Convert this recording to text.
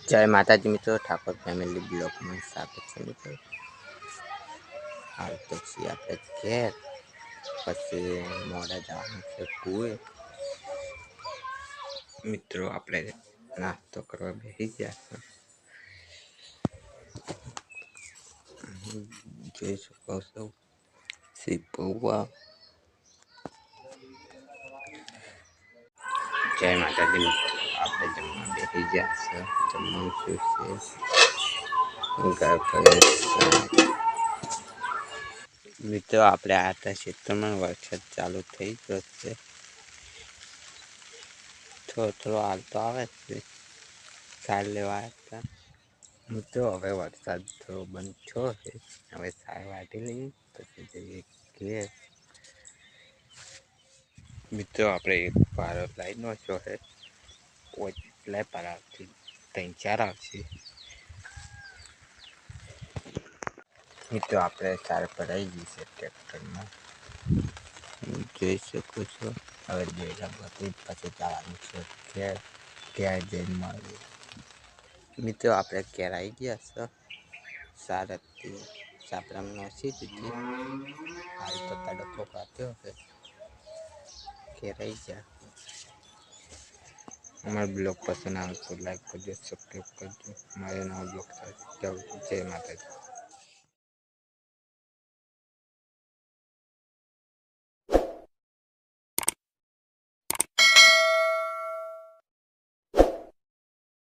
જય માતાજી મિત્રો, ઠાકોર ફેમિલી બ્લોગમાં સ્વાગત છે મિત્રો. હાલ તો છીએ આપણે ઘેર, પછી મોડા જવાનું છે કુએ. મિત્રો આપણે નાસ્તો કરવા બેસી ગયા છે. જોઈ શકો છો પૌવા. જય માતાજી મિત્રો, આપણે જમવા બેસી ગયા છે. જમવાનું શું છે મિત્રો, આપણે આ ક્ષેત્રમાં વરસાદ ચાલુ થઈ ગયો છે. થોડો હાલતો આવે છે, સાર લેવા હતા મિત્રો. હવે વરસાદ થોડો બંધ થયો છે, હવે સાર વાટી લઈએ પછી જઈએ ઘેર. મિત્રો આપણે એક પારો લાઈનો છો છે, લાઈ પારાથી 3-4 આવશે. મિત્રો આપણે સાર ભરાઈ ગઈ છે ટ્રેક્ટરમાં, જોઈ શકો છો. હવે ડેલા બધી પછી જવાનું છે ઘેર. ઘેર જઈને મળીએ મિત્રો. આપણે ઘેર આવી ગયા છે. સાર હતી સાપડામાં નસી દીધી, હાલ તો તડકો કાપ્યો છે. ઘેર આવી ગયા. અમારો બ્લોગ પસંદ આવે તો લાઈક કરજો, સબસ્ક્રાઈબ કરજો. મારે નવો બ્લોગ જય માતાજી.